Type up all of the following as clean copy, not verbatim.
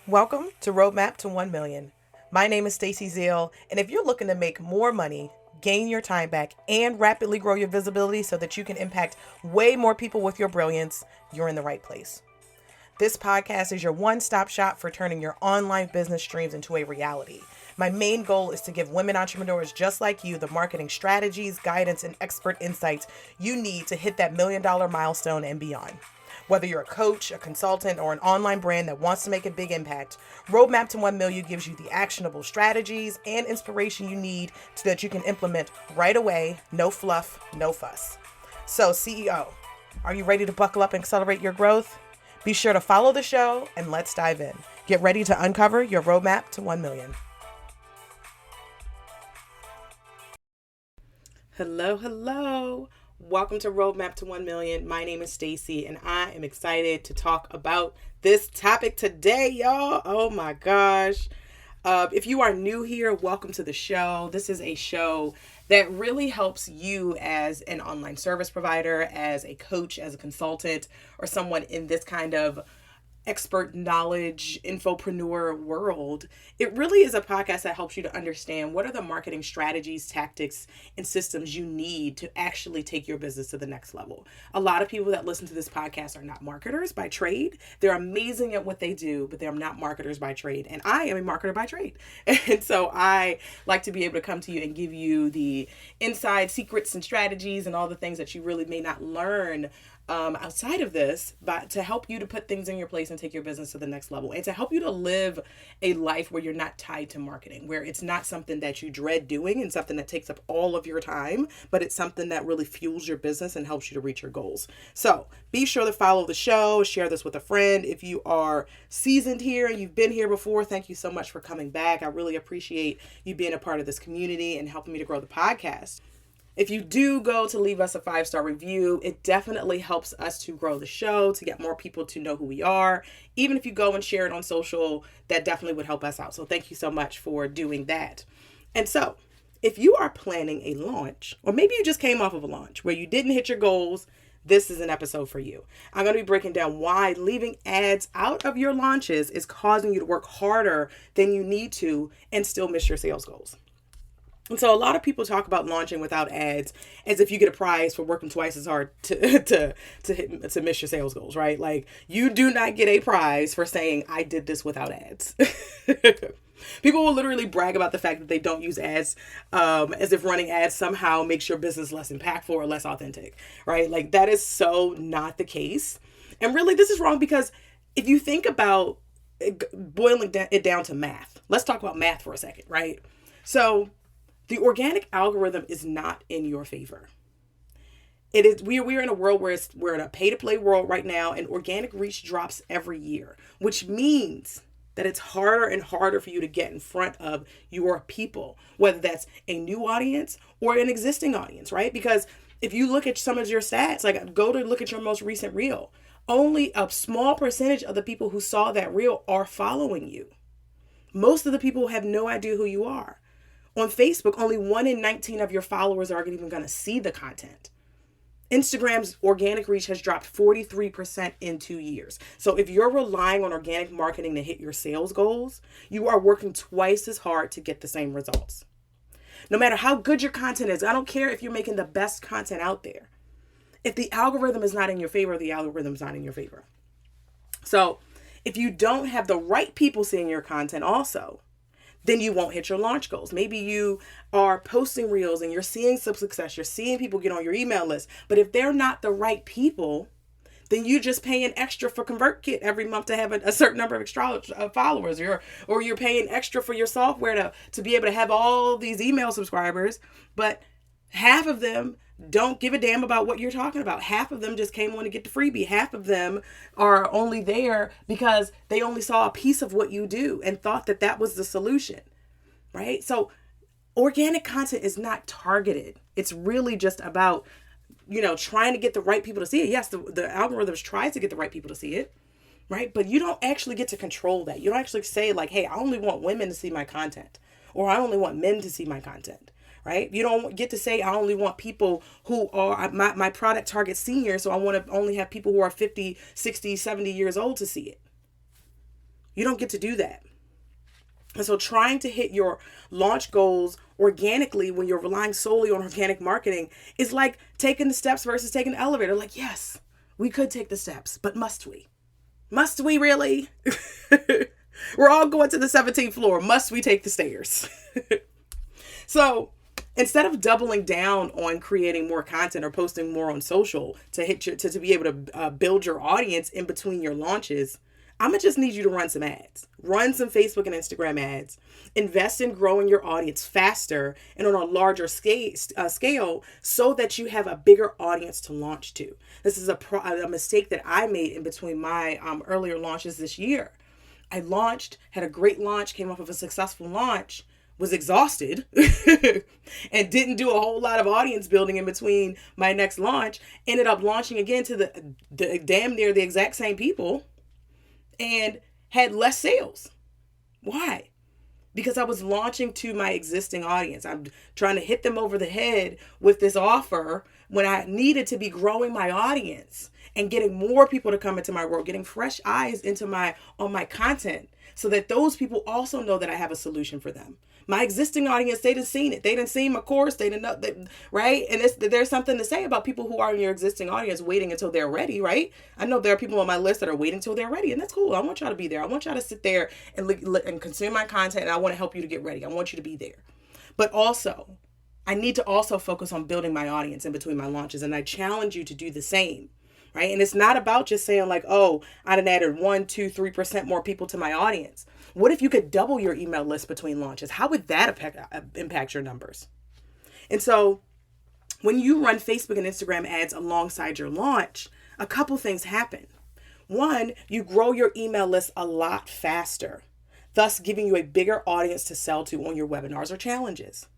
Welcome to Roadmap to 1 Million. My name is Stacy Zeal, and if you're looking to make more money, gain your time back, and rapidly grow your visibility so that you can impact way more people with your brilliance, you're in the right place. This podcast is your one-stop shop for turning your online business dreams into a reality. My main goal is to give women entrepreneurs just like you the marketing strategies, guidance, and expert insights you need to hit that $1 million milestone and beyond. Whether you're a coach, a consultant, or an online brand that wants to make a big impact, Roadmap to 1 Million gives you the actionable strategies and inspiration you need so that you can implement right away, no fluff, no fuss. So, CEO, are you ready to buckle up and accelerate your growth? Be sure to follow the show and let's dive in. Get ready to uncover your roadmap to 1 million. Hello. Welcome to Roadmap to 1 Million. My name is Stacy and I am excited to talk about this topic today, y'all. Oh my gosh. If you are new here, welcome to the show. This is a show that really helps you as an online service provider, as a coach, as a consultant, or someone in this kind of expert knowledge infopreneur world. It really is a podcast that helps you to understand what are the marketing strategies, tactics, and systems you need to actually take your business to the next level. A lot of people that listen to this podcast are not marketers by trade. They're amazing at what they do, but they're not marketers by trade. And I am a marketer by trade. And so I like to be able to come to you and give you the inside secrets and strategies and all the things that you really may not learn outside of this, but to help you to put things in your place and take your business to the next level, and to help you to live a life where you're not tied to marketing, where it's not something that you dread doing and something that takes up all of your time, but it's something that really fuels your business and helps you to reach your goals. So be sure to follow the show, share this with a friend. If you are seasoned here and you've been here before, thank you so much for coming back. I really appreciate you being a part of this community and helping me to grow the podcast. If you do go to leave us a 5-star review, it definitely helps us to grow the show, to get more people to know who we are. Even if you go and share it on social, that definitely would help us out. So thank you so much for doing that. And so if you are planning a launch, or maybe you just came off of a launch where you didn't hit your goals, this is an episode for you. I'm going to be breaking down why leaving ads out of your launches is causing you to work harder than you need to and still miss your sales goals. And so a lot of people talk about launching without ads as if you get a prize for working twice as hard to miss your sales goals, right? Like, you do not get a prize for saying, I did this without ads. People will literally brag about the fact that they don't use ads, as if running ads somehow makes your business less impactful or less authentic, right? Like, that is so not the case. And really, this is wrong because if you think about boiling it down to math, let's talk about math for a second, right? So the organic algorithm is not in your favor. It is. We're in a world where we're in a pay-to-play world right now, and organic reach drops every year, which means that it's harder and harder for you to get in front of your people, whether that's a new audience or an existing audience, right? Because if you look at some of your stats, like go to look at your most recent reel, only a small percentage of the people who saw that reel are following you. Most of the people have no idea who you are. On Facebook, only 1 in 19 of your followers are even going to see the content. Instagram's organic reach has dropped 43% in 2 years. So if you're relying on organic marketing to hit your sales goals, you are working twice as hard to get the same results. No matter how good your content is, I don't care if you're making the best content out there. If the algorithm is not in your favor, the algorithm's not in your favor. So if you don't have the right people seeing your content also, then you won't hit your launch goals. Maybe you are posting reels and you're seeing some success. You're seeing people get on your email list. But if they're not the right people, then you just pay an extra for ConvertKit every month to have a certain number of extra followers. Or you're paying extra for your software to be able to have all these email subscribers. But half of them don't give a damn about what you're talking about. Half of them just came on to get the freebie. Half of them are only there because they only saw a piece of what you do and thought that that was the solution, right? So organic content is not targeted. It's really just about, trying to get the right people to see it. Yes, the algorithms tries to get the right people to see it, right? But you don't actually get to control that. You don't actually say like, hey, I only want women to see my content, or I only want men to see my content. Right? You don't get to say, I only want people who are, my product target senior, so I want to only have people who are 50, 60, 70 years old to see it. You don't get to do that. And so trying to hit your launch goals organically when you're relying solely on organic marketing is like taking the steps versus taking the elevator. Like, yes, we could take the steps, but must we? Must we really? We're all going to the 17th floor. Must we take the stairs? So instead of doubling down on creating more content or posting more on social to hit your, to be able to build your audience in between your launches, I'm going to just need you to run some ads. Run some Facebook and Instagram ads. Invest in growing your audience faster and on a larger scale so that you have a bigger audience to launch to. This is a mistake that I made in between my earlier launches this year. I launched, had a great launch, came off of a successful launch, was exhausted and didn't do a whole lot of audience building in between my next launch. Ended up launching again to the damn near the exact same people and had less sales. Why? Because I was launching to my existing audience. I'm trying to hit them over the head with this offer when I needed to be growing my audience and getting more people to come into my world, getting fresh eyes into my content so that those people also know that I have a solution for them. My existing audience, they didn't seen it. They didn't see my course. They didn't know, right? And there's something to say about people who are in your existing audience waiting until they're ready, right? I know there are people on my list that are waiting until they're ready, and that's cool. I want y'all to be there. I want y'all to sit there and consume my content, and I want to help you to get ready. I want you to be there. But also, I need to also focus on building my audience in between my launches, and I challenge you to do the same. Right? And it's not about just saying like, oh, I done added 1, 2, 3% more people to my audience. What if you could double your email list between launches? How would that impact your numbers? And so when you run Facebook and Instagram ads alongside your launch, a couple things happen. One, you grow your email list a lot faster, thus giving you a bigger audience to sell to on your webinars or challenges.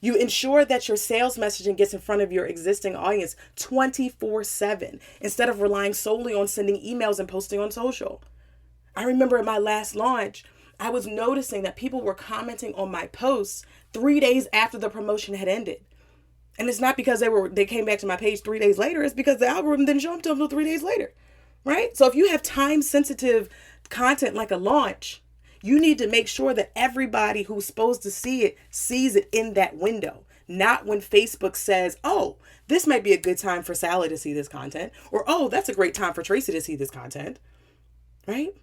You ensure that your sales messaging gets in front of your existing audience 24/7 instead of relying solely on sending emails and posting on social. I remember in my last launch, I was noticing that people were commenting on my posts 3 days after the promotion had ended. And it's not because they came back to my page 3 days later. It's because the algorithm didn't show them to them until 3 days later, right? So if you have time sensitive content like a launch, you need to make sure that everybody who's supposed to see it sees it in that window. Not when Facebook says, oh, this might be a good time for Sally to see this content. Or, oh, that's a great time for Tracy to see this content. Right?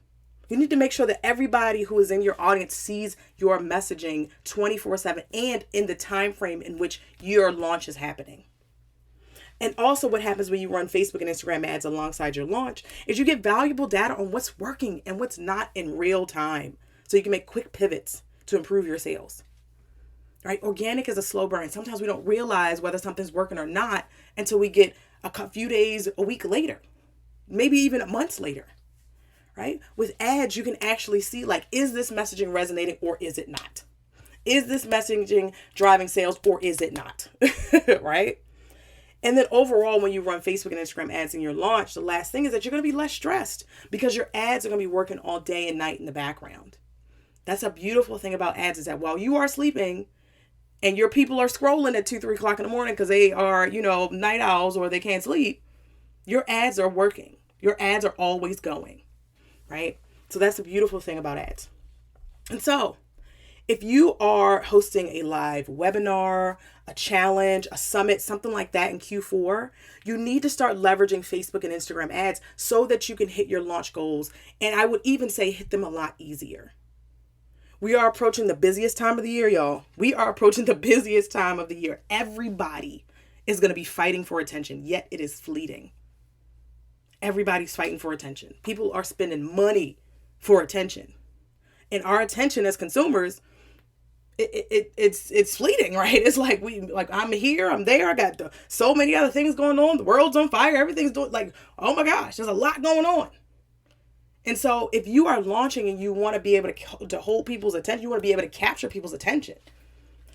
You need to make sure that everybody who is in your audience sees your messaging 24/7 and in the time frame in which your launch is happening. And also what happens when you run Facebook and Instagram ads alongside your launch is you get valuable data on what's working and what's not in real time. So you can make quick pivots to improve your sales. Right? Organic is a slow burn. Sometimes we don't realize whether something's working or not until we get a few days, a week later, maybe even months later. Right? With ads, you can actually see like, is this messaging resonating or is it not? Is this messaging driving sales or is it not? Right? And then overall, when you run Facebook and Instagram ads in your launch, the last thing is that you're going to be less stressed because your ads are going to be working all day and night in the background. That's a beautiful thing about ads is that while you are sleeping and your people are scrolling at 2, 3 o'clock in the morning because they are, night owls or they can't sleep, your ads are working. Your ads are always going, right? So that's the beautiful thing about ads. And so if you are hosting a live webinar, a challenge, a summit, something like that in Q4, you need to start leveraging Facebook and Instagram ads so that you can hit your launch goals. And I would even say hit them a lot easier. We are approaching the busiest time of the year, y'all. We are approaching the busiest time of the year. Everybody is going to be fighting for attention, yet it is fleeting. Everybody's fighting for attention. People are spending money for attention. And our attention as consumers, it's fleeting, right? It's like I'm here, I'm there, I got so many other things going on. The world's on fire, everything's doing oh my gosh, there's a lot going on. And so if you are launching and you want to be able to hold people's attention, you want to be able to capture people's attention,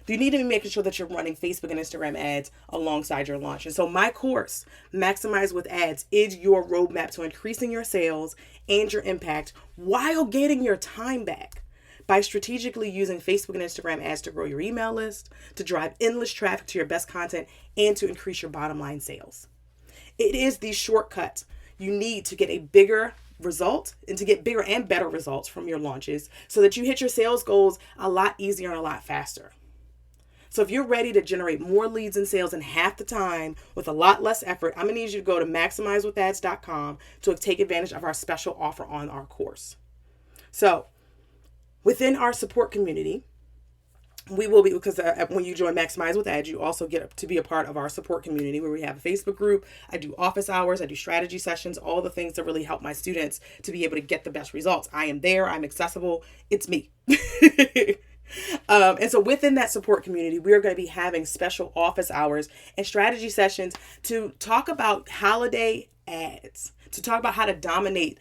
you need to be making sure that you're running Facebook and Instagram ads alongside your launch. And so my course, Maximize with Ads, is your roadmap to increasing your sales and your impact while getting your time back by strategically using Facebook and Instagram ads to grow your email list, to drive endless traffic to your best content, and to increase your bottom line sales. It is the shortcut you need to get a bigger result and to get bigger and better results from your launches so that you hit your sales goals a lot easier and a lot faster. So if you're ready to generate more leads and sales in half the time with a lot less effort, I'm going to need you to go to maximizewithads.com to take advantage of our special offer on our course. So within our support community, we will be, because when you join Maximize with Ads, you also get to be a part of our support community where we have a Facebook group. I do office hours, I do strategy sessions, all the things that really help my students to be able to get the best results. I am there, I'm accessible, it's me. And so within that support community, we are going to be having special office hours and strategy sessions to talk about holiday ads, to talk about how to dominate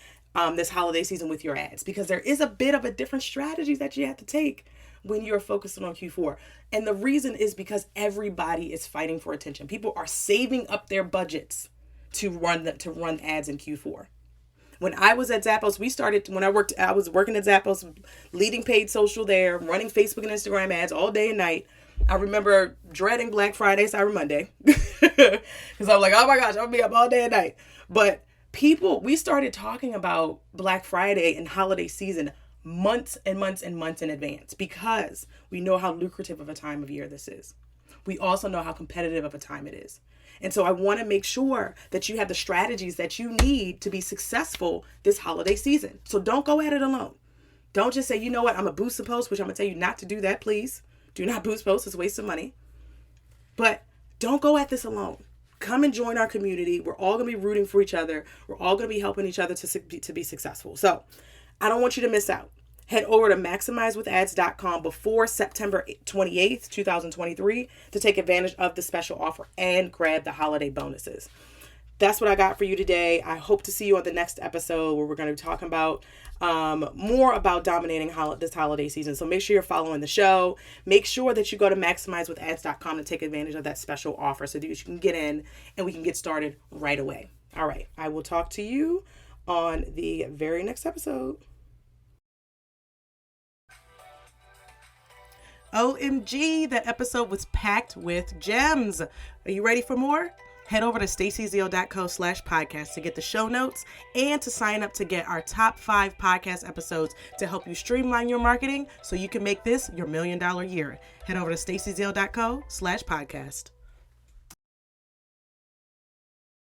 this holiday season with your ads, because there is a bit of a different strategy that you have to take when you're focusing on Q4. And the reason is because everybody is fighting for attention. People are saving up their budgets to run ads in Q4. When I was at Zappos, I was working at Zappos, leading paid social there, running Facebook and Instagram ads all day and night. I remember dreading Black Friday, Cyber Monday, because I was like, oh my gosh, I'm gonna be up all day and night. But we started talking about Black Friday and holiday season months and months and months in advance, because we know how lucrative of a time of year this is. We also know how competitive of a time it is. And so I want to make sure that you have the strategies that you need to be successful this holiday season. So don't go at it alone. Don't just say, you know what, I'm going to boost a post, which I'm going to tell you not to do that, please. Do not boost posts. It's a waste of money. But don't go at this alone. Come and join our community. We're all going to be rooting for each other. We're all going to be helping each other to be successful. So I don't want you to miss out. Head over to maximizewithads.com before September 28th, 2023 to take advantage of the special offer and grab the holiday bonuses. That's what I got for you today. I hope to see you on the next episode where we're going to be talking about more about dominating this holiday season. So make sure you're following the show. Make sure that you go to maximizewithads.com to take advantage of that special offer so that you can get in and we can get started right away. All right. I will talk to you on the very next episode. OMG, that episode was packed with gems. Are you ready for more? Head over to stacyzeal.co/podcast to get the show notes and to sign up to get our top 5 podcast episodes to help you streamline your marketing so you can make this your $1 million year. Head over to stacyzeal.co/podcast.